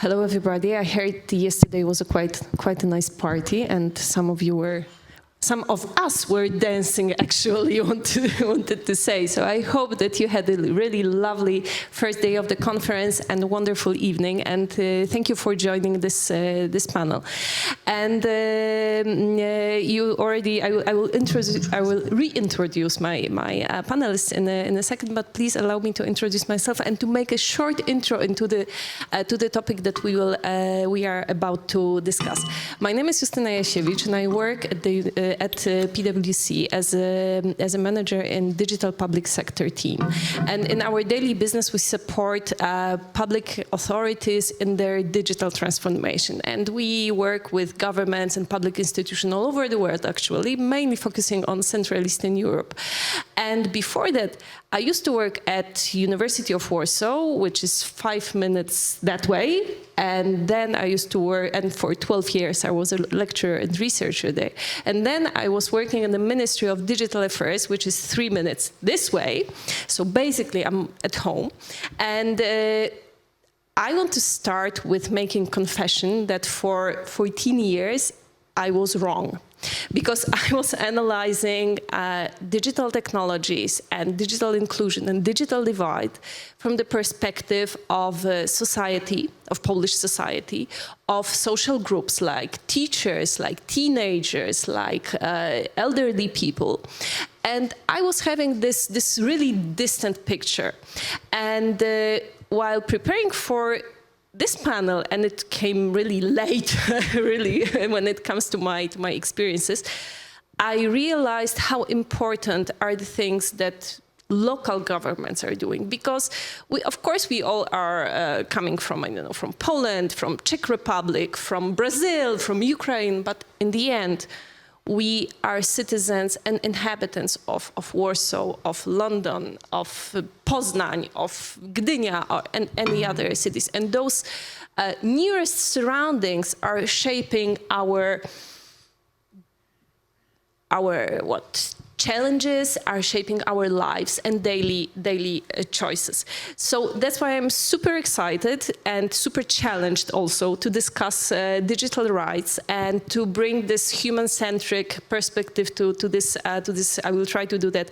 Hello, everybody. I heard yesterday was quite a nice party, and some of us were dancing, actually, wanted to say. So I hope that you had a really lovely first day of the conference and a wonderful evening. And thank you for joining this panel. And I will reintroduce my panelists in a second. But please allow me to introduce myself and to make a short intro into the topic that we are about to discuss. My name is Justyna Jasiewicz, and I work at PwC as a manager in digital public sector team. And in our daily business, we support public authorities in their digital transformation. And we work with governments and public institutions all over the world, actually, mainly focusing on Central Eastern Europe. And before that, I used to work at University of Warsaw, which is 5 minutes that way. And then I used to work, and for 12 years, I was a lecturer and researcher there. And then I was working in the Ministry of Digital Affairs, which is 3 minutes this way. So basically, I'm at home. And I want to start with making confession that for 14 years, I was wrong. Because I was analyzing digital technologies and digital inclusion and digital divide from the perspective of society, of Polish society, of social groups like teachers, like teenagers, like elderly people. And I was having this really distant picture. And while preparing for this panel, and it came really late, really, when it comes to my experiences, I realized how important are the things that local governments are doing, because of course we all are coming from, from Poland, from Czech Republic, from Brazil, from Ukraine, but in the end, we are citizens and inhabitants of Warsaw, of London, of Poznan, of Gdynia, and any other cities. And those nearest surroundings are shaping our challenges, are shaping our lives and daily choices. So that's why I'm super excited and super challenged also to discuss digital rights and to bring this human-centric perspective to this. I will try to do that,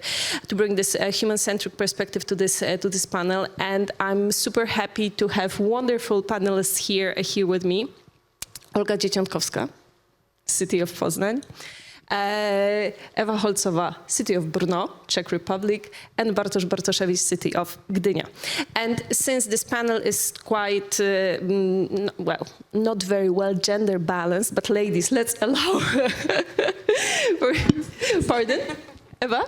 to bring this human-centric perspective to this panel. And I'm super happy to have wonderful panelists here with me. Olga Dzieciątkowska, City of Poznan. Eva Holzová, City of Brno, Czech Republic, and Bartosz Bartoszewicz, City of Gdynia. And since this panel is quite, not very well gender balanced, but ladies, let's allow... Pardon? Eva?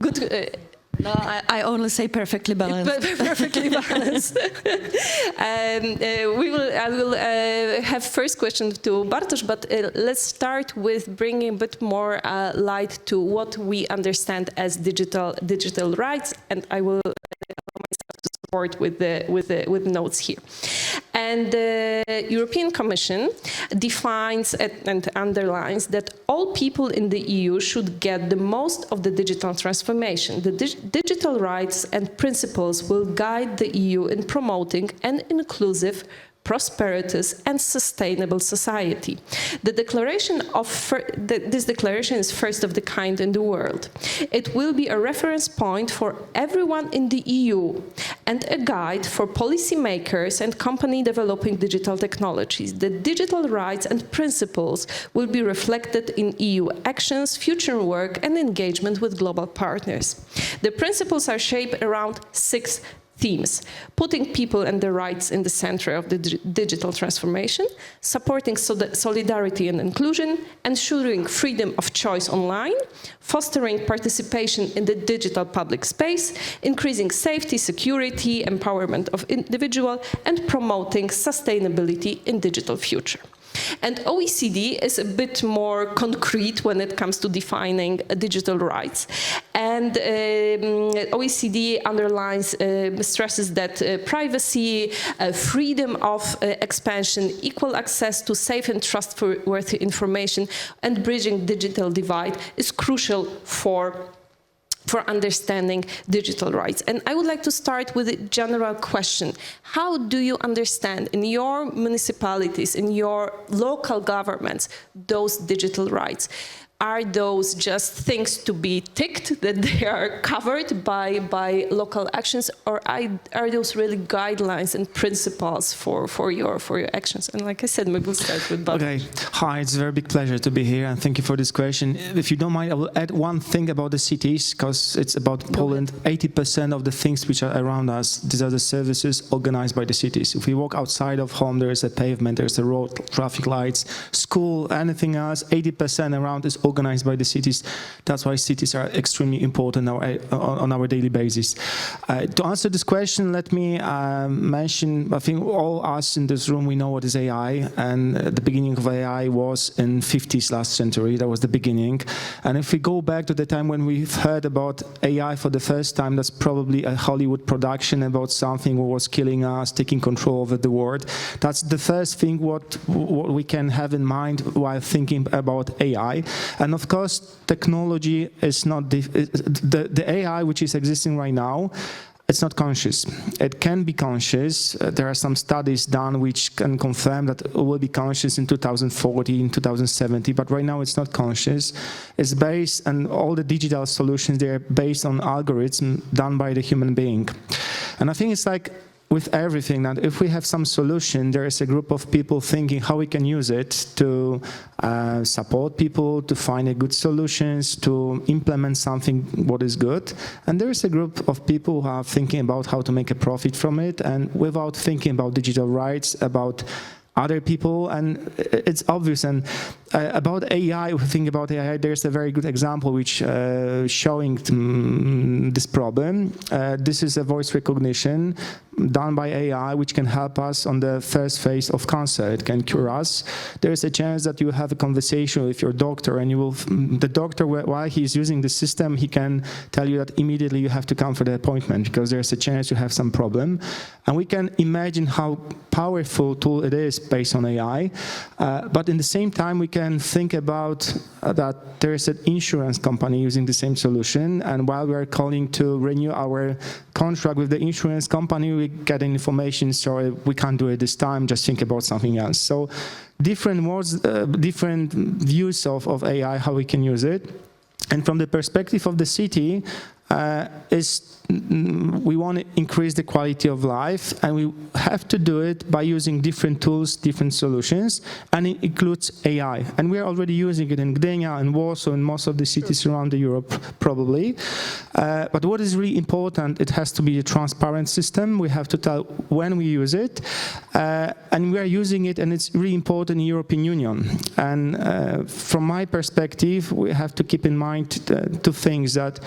Good. No, I only say perfectly balanced. Perfectly balanced. I will have first question to Bartosz, but let's start with bringing a bit more light to what we understand as digital rights, and I will allow myself to support with notes here. And the European Commission defines and underlines that all people in the EU should get the most of the digital transformation. The digital rights and principles will guide the EU in promoting an inclusive, prosperous and sustainable society. This declaration is first of the kind in the world. It will be a reference point for everyone in the EU and a guide for policymakers and companies developing digital technologies. The digital rights and principles will be reflected in EU actions, future work and engagement with global partners. The principles are shaped around 6 themes: putting people and their rights in the center of the digital transformation, supporting solidarity and inclusion, ensuring freedom of choice online, fostering participation in the digital public space, increasing safety, security, empowerment of individuals, and promoting sustainability in digital future. And OECD is a bit more concrete when it comes to defining digital rights. And OECD underlines, stresses that privacy, freedom of expansion, equal access to safe and trustworthy information, and bridging digital divide is crucial for for understanding digital rights. And I would like to start with a general question. How do you understand in your municipalities, in your local governments, those digital rights? Are those just things to be ticked, that they are covered by local actions, or are those really guidelines and principles for your actions? And like I said, maybe we'll start with Bartosz. Okay. Hi, it's a very big pleasure to be here, and thank you for this question. If you don't mind, I will add one thing about the cities, because it's about Poland. 80% of the things which are around us, these are the services organized by the cities. If we walk outside of home, there is a pavement, there's a road, traffic lights, school, anything else, 80% around is organized by the cities. That's why cities are extremely important on our daily basis. To answer this question, let me mention, I think all us in this room, we know what is AI, and the beginning of AI was in 50s last century. That was the beginning. And if we go back to the time when we've heard about AI for the first time, that's probably a Hollywood production about something that was killing us, taking control over the world. That's the first thing what we can have in mind while thinking about AI. And of course, technology is not the AI which is existing right now. It's not conscious. It can be conscious. There are some studies done which can confirm that it will be conscious in 2040, in 2070, but right now it's not conscious. It's based, and all the digital solutions, they're based on algorithms done by the human being. And I think it's like with everything, that if we have some solution, there is a group of people thinking how we can use it to support people, to find a good solutions, to implement something what is good. And there is a group of people who are thinking about how to make a profit from it, and without thinking about digital rights, about other people, and it's obvious. And about AI, if we think about AI, there's a very good example which showing this problem. This is a voice recognition done by AI, which can help us on the first phase of cancer. It can cure us. There is a chance that you have a conversation with your doctor, and the doctor, while he's using the system, he can tell you that immediately you have to come for the appointment because there's a chance you have some problem. And we can imagine how powerful tool it is based on AI. But in the same time, we can think about that there is an insurance company using the same solution, and while we are calling to renew our contract with the insurance company, we get information, so we can't do it this time, just think about something else. So different words, different views of AI, how we can use it. And from the perspective of the city, we want to increase the quality of life, and we have to do it by using different tools, different solutions, and it includes AI. And we are already using it in Gdynia and Warsaw and most of the cities around Europe, probably. But what is really important, it has to be a transparent system. We have to tell when we use it, and we are using it, and it's really important in the European Union. And from my perspective, we have to keep in mind two things: that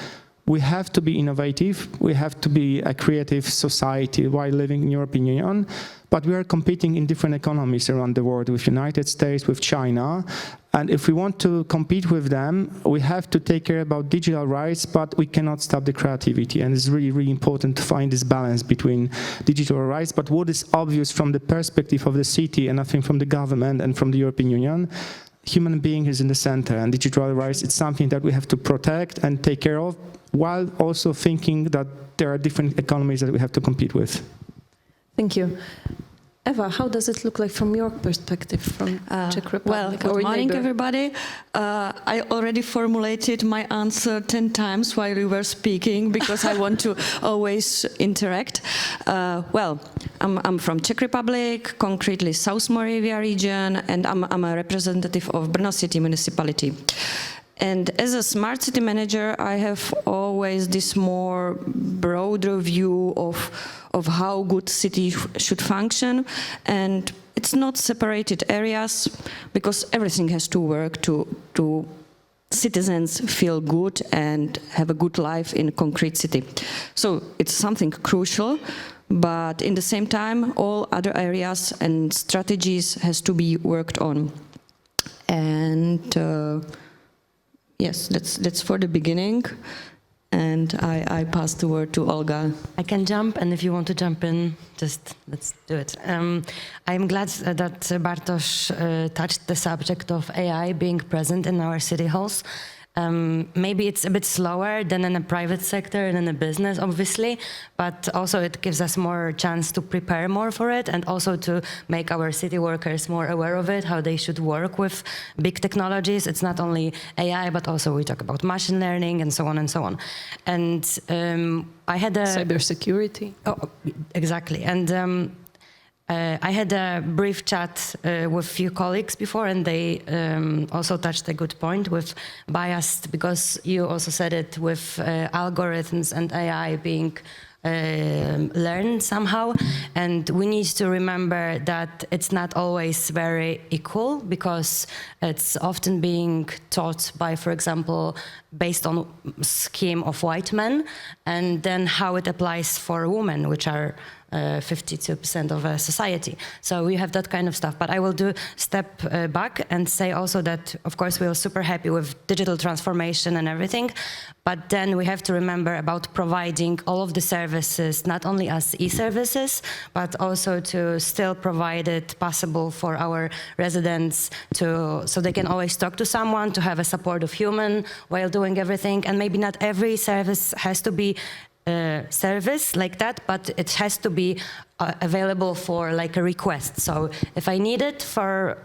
we have to be innovative, we have to be a creative society while living in the European Union, but we are competing in different economies around the world, with United States, with China, and if we want to compete with them, we have to take care about digital rights, but we cannot stop the creativity, and it's really, really important to find this balance between digital rights. But what is obvious from the perspective of the city, and I think from the government and from the European Union, human being is in the center, and digital rights, it's something that we have to protect and take care of, while also thinking that there are different economies that we have to compete with. Thank you. Eva, how does it look like from your perspective, from Czech Republic? Well, good morning, everybody. I already formulated my answer 10 times while you were speaking, because I want to always interact. Well, I'm from Czech Republic, concretely South Moravia region, and I'm a representative of Brno City Municipality. And as a smart city manager, I have always this more broader view of how good city should function. And it's not separated areas, because everything has to work to citizens feel good and have a good life in a concrete city. So it's something crucial, but in the same time, all other areas and strategies has to be worked on. And yes, that's for the beginning, and I pass the word to Olga. I can jump, and if you want to jump in, just let's do it. I'm glad that Bartosz touched the subject of AI being present in our city halls, Maybe it's a bit slower than in a private sector and in a business, obviously, but also it gives us more chance to prepare more for it and also to make our city workers more aware of it, how they should work with big technologies. It's not only AI, but also we talk about machine learning and so on and so on. And I had a... Cybersecurity. Oh, exactly. And I had a brief chat with few colleagues before, and they also touched a good point with biased, because you also said it with algorithms and AI being learned somehow. And we need to remember that it's not always very equal, because it's often being taught by, for example, based on scheme of white men, and then how it applies for women, which are 52% of a society. So we have that kind of stuff. But I will do step back and say also that, of course, we are super happy with digital transformation and everything. But then we have to remember about providing all of the services, not only as e-services, but also to still provide it possible for our residents so they can always talk to someone, to have a supportive human while doing everything. And maybe not every service has to be service like that, but it has to be available for like a request. So if I need it for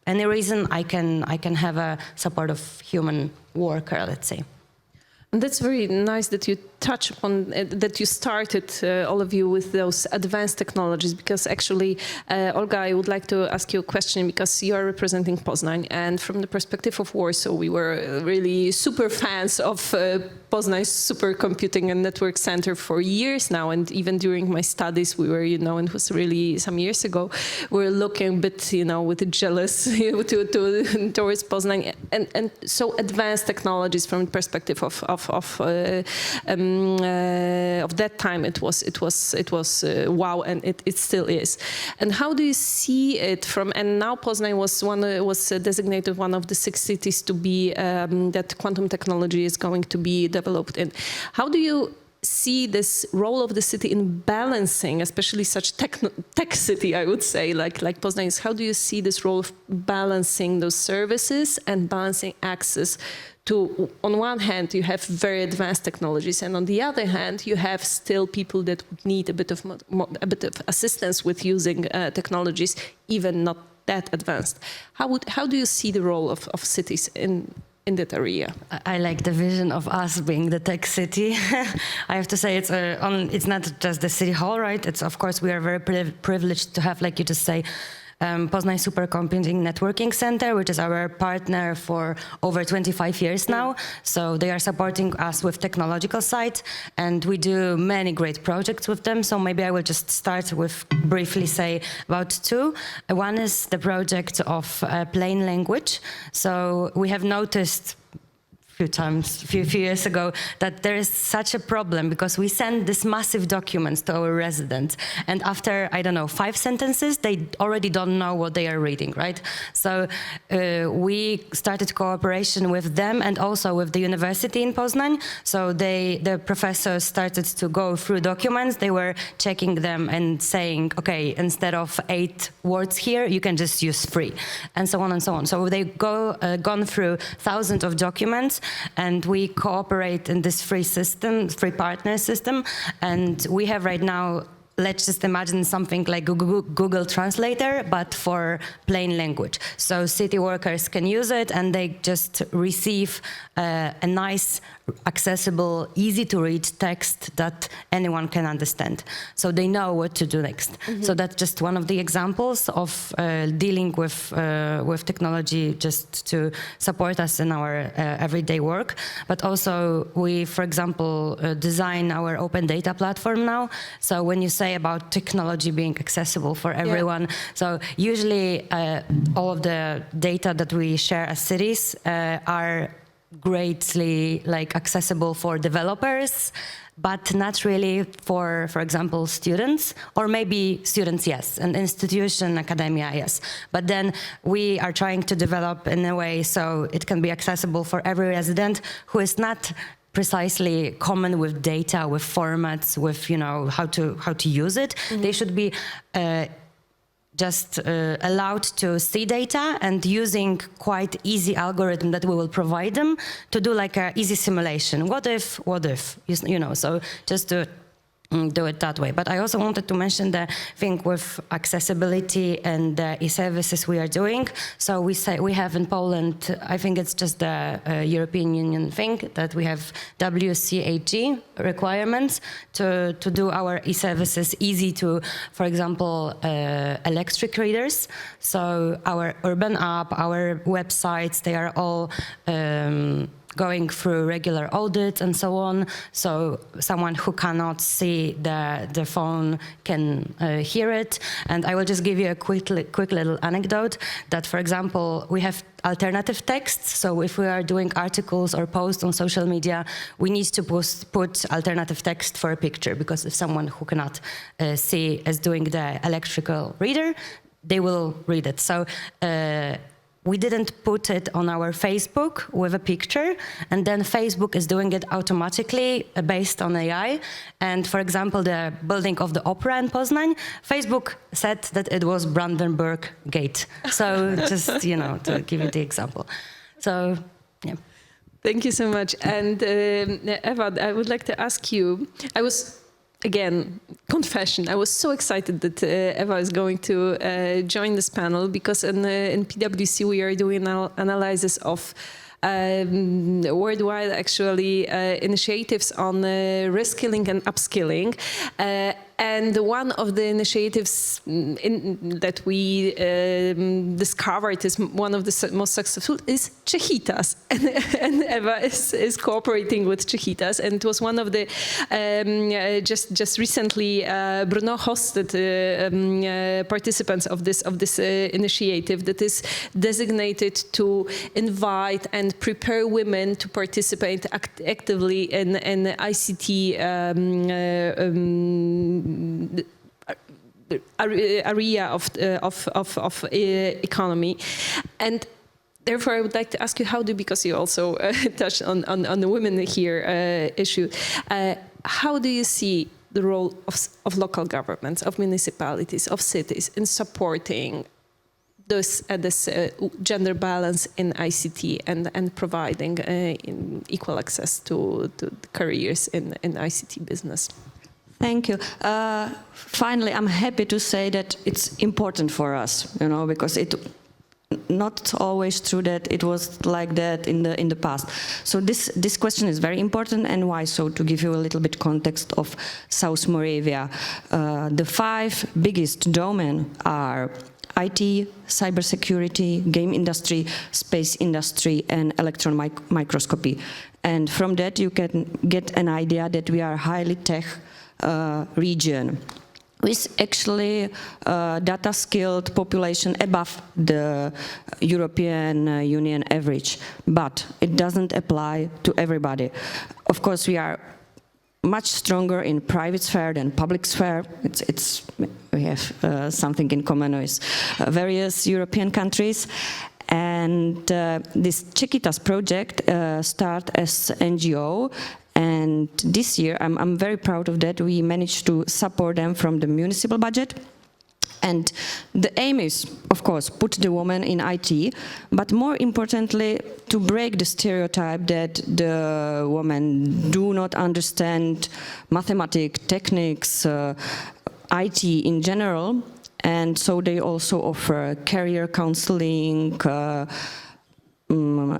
any reason, I can have a supportive human worker, let's say. And that's very nice that you touch upon that you started, all of you, with those advanced technologies, because actually, Olga, I would like to ask you a question, because you are representing Poznan, and from the perspective of Warsaw, we were really super fans of Poznan's supercomputing and network center for years now, and even during my studies, we were, and it was really some years ago, we were looking a bit, with jealous towards Poznan, and so advanced technologies from the perspective of that time, it was wow, and it still is. And how do you see it from? And now Poznan was designated one of the 6 cities to be that quantum technology is going to be developed in. How do you see this role of the city in balancing, especially such tech city, I would say, like Poznan is? How do you see this role of balancing those services and balancing access to, on one hand, you have very advanced technologies, and on the other hand, you have still people that would need a bit of assistance with using technologies, even not that advanced. How do you see the role of cities in that area? I like the vision of us being the tech city. I have to say it's not just the city hall, right? It's, of course, we are very privileged to have, like you just say, Poznan Supercomputing Networking Center, which is our partner for over 25 years now. So they are supporting us with technological side, and we do many great projects with them. So maybe I will just start with briefly say about 2. One is the project of plain language. So we have noticed few years ago that there is such a problem, because we send this massive documents to our residents, and after, I don't know, 5 sentences, they already don't know what they are reading, right? So we started cooperation with them and also with the university in Poznan. So the professors started to go through documents. They were checking them and saying, okay, instead of 8 words here, you can just use 3, and so on and so on. So they gone through thousands of documents, and we cooperate in this free partner system. And we have right now, let's just imagine something like Google Translator, but for plain language. So city workers can use it, and they just receive a nice, accessible, easy to read text that anyone can understand. So they know what to do next. Mm-hmm. So that's just one of the examples of dealing with technology, just to support us in our everyday work. But also we, for example, design our open data platform now. So when you say about technology being accessible for everyone, so usually all of the data that we share as cities are greatly accessible for developers, but not really for example, students, or maybe students, yes, and institution, academia, yes. But then we are trying to develop in a way so it can be accessible for every resident who is not precisely common with data, with formats, with how to use it. Mm-hmm. They should be just allowed to see data and using quite easy algorithm that we will provide them to do like a easy simulation. What if, you know, so just to do it that way. But I also wanted to mention the thing with accessibility and the e-services we are doing. So we have in Poland, I think it's just the European Union thing, that we have WCAG requirements to do our e-services easy to, for example, electric readers. So our urban app, our websites, they are all going through regular audits and so on, so someone who cannot see the phone can hear it. And I will just give you a quick little anecdote that, for example, we have alternative texts. So if we are doing articles or posts on social media, we need to put alternative text for a picture, because if someone who cannot see is doing the electrical reader, they will read it. So we didn't put it on our Facebook with a picture, and then Facebook is doing it automatically based on AI. And for example, the building of the opera in Poznan, Facebook said that it was Brandenburg Gate. So just, you know, to give you the example. So, yeah. Thank you so much. And Eva, I would like to ask you, again, confession, I was so excited that Eva is going to join this panel, because in PwC we are doing analysis of worldwide, actually, initiatives on reskilling and upskilling. And one of the initiatives that we discovered is one of the most successful is Czechitas. And Eva is cooperating with Czechitas. And it was one of the, just recently, Brno hosted participants of this initiative that is designated to invite and prepare women to participate actively in ICT area of economy. And therefore, I would like to ask you, because you also touched on the women here issue, how do you see the role of local governments, of municipalities, of cities in supporting this gender balance in ICT and providing equal access to careers in ICT business? Thank you. Finally, I'm happy to say that it's important for us, you know, because it not always true that it was like that in the past. So this question is very important, and why so? To give you a little bit context of South Moravia, the 5 biggest domains are IT, cybersecurity, game industry, space industry, and electron microscopy. And from that you can get an idea that we are a highly tech region with actually data-skilled population above the European Union average. But it doesn't apply to everybody. Of course, we are much stronger in private sphere than public sphere. We have something in common with various European countries. And this Czechitas project started as NGO, and this year I'm very proud of that. We managed to support them from the municipal budget. And the aim is, of course, put the woman in IT, but more importantly, to break the stereotype that the women do not understand mathematics, techniques, IT in general. And so they also offer career counseling,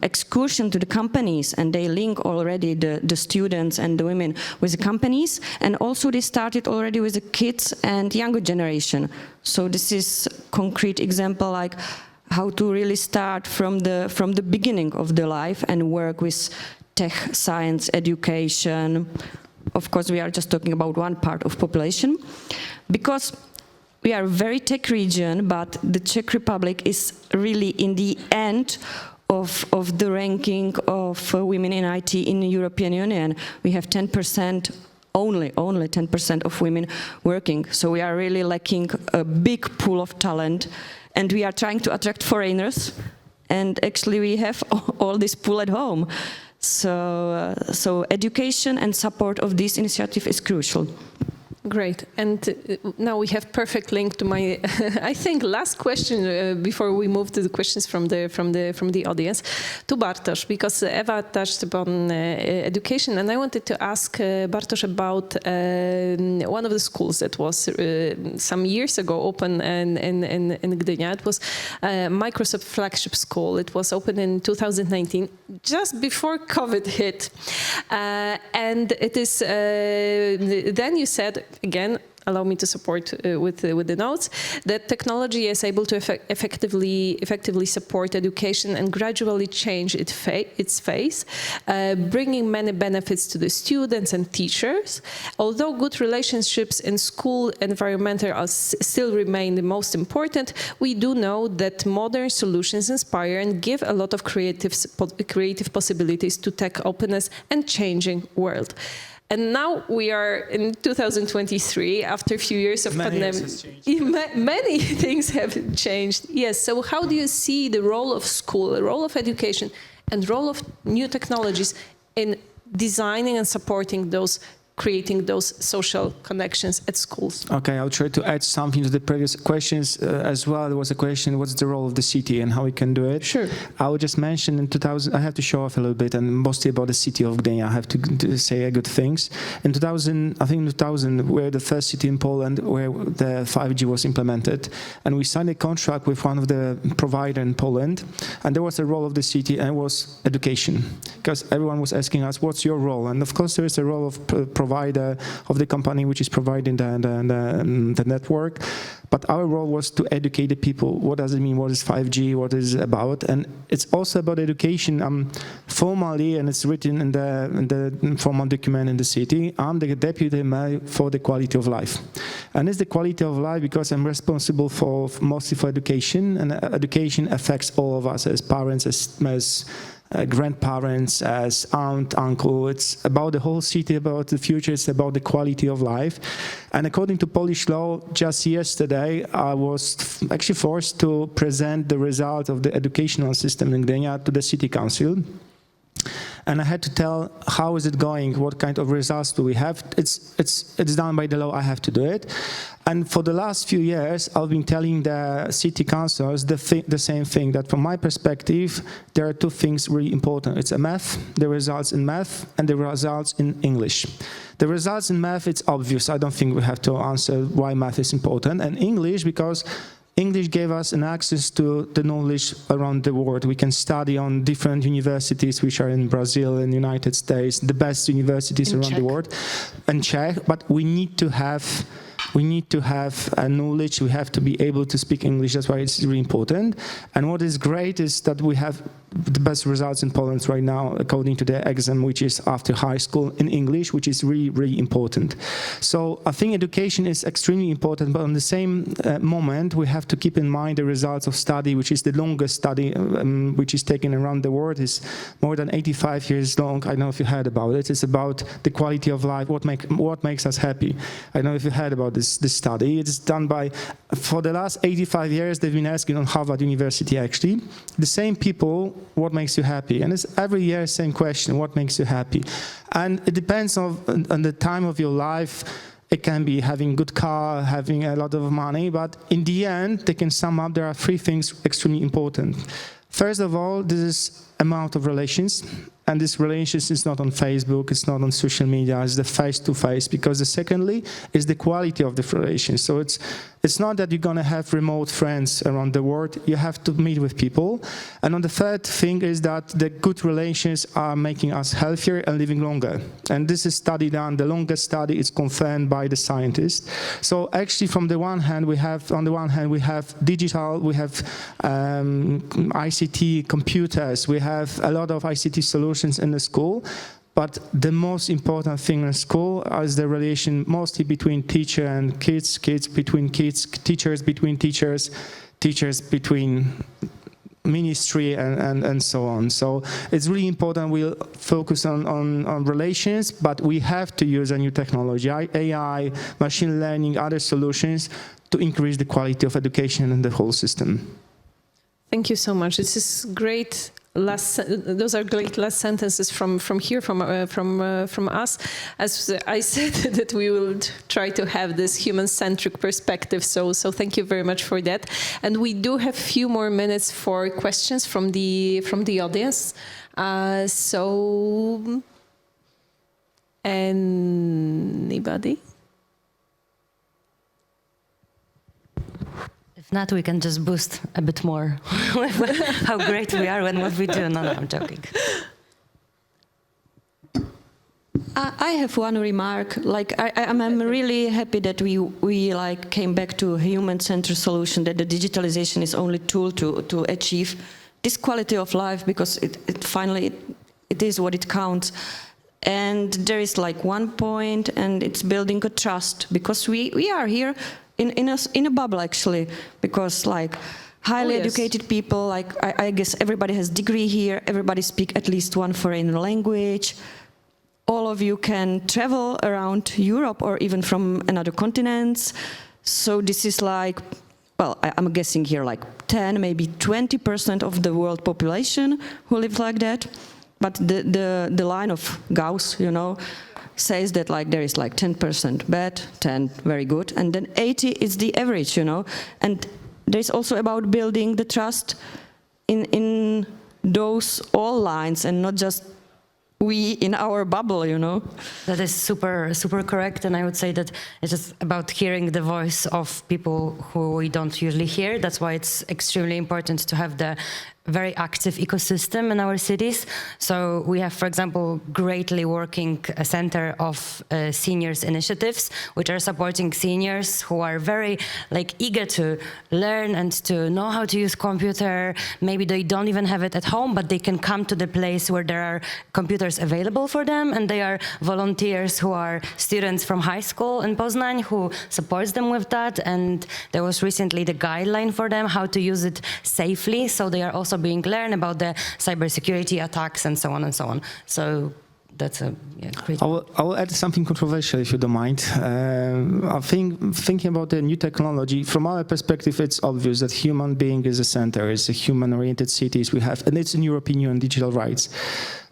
excursion to the companies, and they link already the students and the women with the companies, and also they started already with the kids and younger generation. So this is concrete example like how to really start from the beginning of the life and work with tech, science, education. Of course, we are just talking about one part of population, because we are a very tech region, but the Czech Republic is really in the end of the ranking of women in IT in the European Union. We have 10%, only 10% of women working. So we are really lacking a big pool of talent, and we are trying to attract foreigners, and actually we have all this pool at home. So education and support of this initiative is crucial. Great. And now we have perfect link to my, I think, last question before we move to the questions from the audience, to Bartosz, because Eva touched upon education, and I wanted to ask Bartosz about one of the schools that was some years ago open in Gdynia. It was Microsoft flagship school. It was opened in 2019, just before COVID hit, and it is. Then you said. Again, allow me to support with the notes, that technology is able to effectively support education and gradually change its face, bringing many benefits to the students and teachers. Although good relationships in school environment still remain the most important, we do know that modern solutions inspire and give a lot of creative possibilities to tech openness and changing world. And now we are in 2023, after a few years of pandemic. Many things have changed. Yes, so how do you see the role of school, the role of education, and role of new technologies in designing and supporting those, creating those social connections at schools? Okay, I'll try to add something to the previous questions as well. There was a question, what's the role of the city and how we can do it? Sure. I will just mention in 2000, I have to show off a little bit, and mostly about the city of Gdynia. I have to say good things. In 2000, I think in 2000, we're the first city in Poland where the 5G was implemented. And we signed a contract with one of the providers in Poland. And there was a role of the city, and it was education. Because everyone was asking us, what's your role? And of course, there is a role of provider of the company which is providing the network, but our role was to educate the people. What does it mean? What is 5G? What is it about? And it's also about education. Formally, and it's written in the formal document in the city, I'm the deputy mayor for the quality of life. And it's the quality of life because I'm responsible for mostly for education, and education affects all of us as parents, as grandparents, as aunt, uncle. It's about the whole city, about the future. It's about the quality of life. And according to Polish law, just yesterday, I was actually forced to present the result of the educational system in Gdynia to the city council. And I had to tell how is it going, what kind of results do we have. It's done by the law, I have to do it. And for the last few years, I've been telling the city councils the same thing, that from my perspective, there are two things really important. It's math, the results in math, and the results in English. The results in math, it's obvious. I don't think we have to answer why math is important. And English, because English gave us an access to the knowledge around the world. We can study on different universities which are in Brazil and United States, the best universities around the world, and Czech, but we need to have a knowledge, we have to be able to speak English, that's why it's really important. And what is great is that we have the best results in Poland right now, according to the exam, which is after high school in English, which is really, really important. So I think education is extremely important, but on the same moment, we have to keep in mind the results of study, which is the longest study which is taken around the world, is more than 85 years long. I don't know if you heard about it. It's about the quality of life, what makes us happy. I don't know if you heard about this study. It's done by, for the last 85 years, they've been asking on Harvard University, actually, the same people, what makes you happy? And it's every year same question, what makes you happy? And it depends on the time of your life. It can be having a good car, having a lot of money, but in the end, they can sum up, there are three things extremely important. First of all, this is amount of relations, and this relations is not on Facebook, it's not on social media, it's the face-to-face, because the secondly is the quality of the relations. So it's not that you're gonna have remote friends around the world, you have to meet with people. And on the third thing is that the good relations are making us healthier and living longer. And this is study done, the longest study is confirmed by the scientists. So actually on the one hand we have digital, we have ICT computers, we have a lot of ICT solutions in the school, but the most important thing in school is the relation mostly between teacher and kids, kids between kids, teachers between teachers, teachers between ministry and so on. So it's really important we'll focus on relations, but we have to use a new technology, AI, machine learning, other solutions to increase the quality of education in the whole system. Thank you so much. This is great those are great last sentences from us. As I said, that we will try to have this human-centric perspective. So thank you very much for that. And we do have a few more minutes for questions from the audience. So anybody? If not, we can just boost a bit more how great we are and what we do. No, I'm joking. I have one remark. Like I'm really happy that we like came back to a human-centered solution. That the digitalization is only tool to achieve this quality of life, because it finally is what it counts. And there is like one point, and it's building a trust, because we are here in a bubble actually, because like highly educated people, like I guess everybody has degree here, everybody speak at least one foreign language. All of you can travel around Europe or even from another continents. So this is like, well, I'm guessing here like 10, maybe 20% of the world population who live like that. But the line of Gauss, you know, says that like there is like 10% bad, 10 very good, and then 80 is the average, you know. And there's also about building the trust in those all lines, and not just we in our bubble, you know. That is super correct, and I would say that it's just about hearing the voice of people who we don't usually hear. That's why it's extremely important to have the very active ecosystem in our cities. So we have, for example, greatly working a center of seniors initiatives, which are supporting seniors who are very like eager to learn and to know how to use computer. Maybe they don't even have it at home, but they can come to the place where there are computers available for them, and they are volunteers who are students from high school in Poznan who supports them with that. And there was recently the guideline for them how to use it safely, so they are also being learned about the cybersecurity attacks and so on and so on. So that's a great. I will add something controversial, if you don't mind. I think thinking about the new technology, from our perspective, it's obvious that human being is the center. It's a human-oriented cities we have, and it's in European Union digital rights.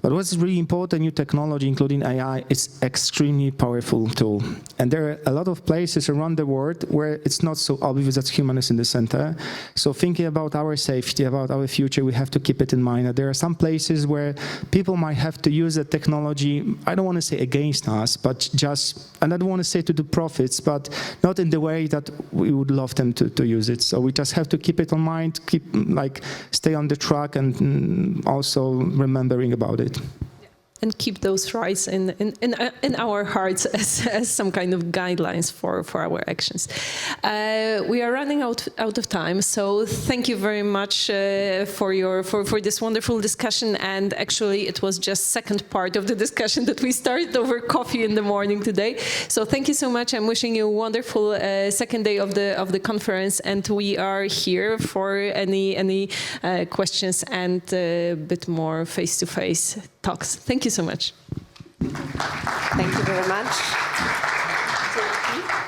But what's really important, new technology, including AI, is extremely powerful tool. And there are a lot of places around the world where it's not so obvious that human is in the center. So thinking about our safety, about our future, we have to keep it in mind. That there are some places where people might have to use the technology, I don't want to say against us, but just, and I don't want to say to the profits, but not in the way that we would love them to use it. So we just have to keep it in mind, stay on the track, and also remembering about it. And keep those rights in our hearts as some kind of guidelines for our actions. We are running out of time, so thank you very much for this wonderful discussion. And actually, it was just second part of the discussion that we started over coffee in the morning today. So thank you so much. I'm wishing you a wonderful second day of the conference, and we are here for any questions and a bit more face-to-face talks. Thank you so much. Thank you very much.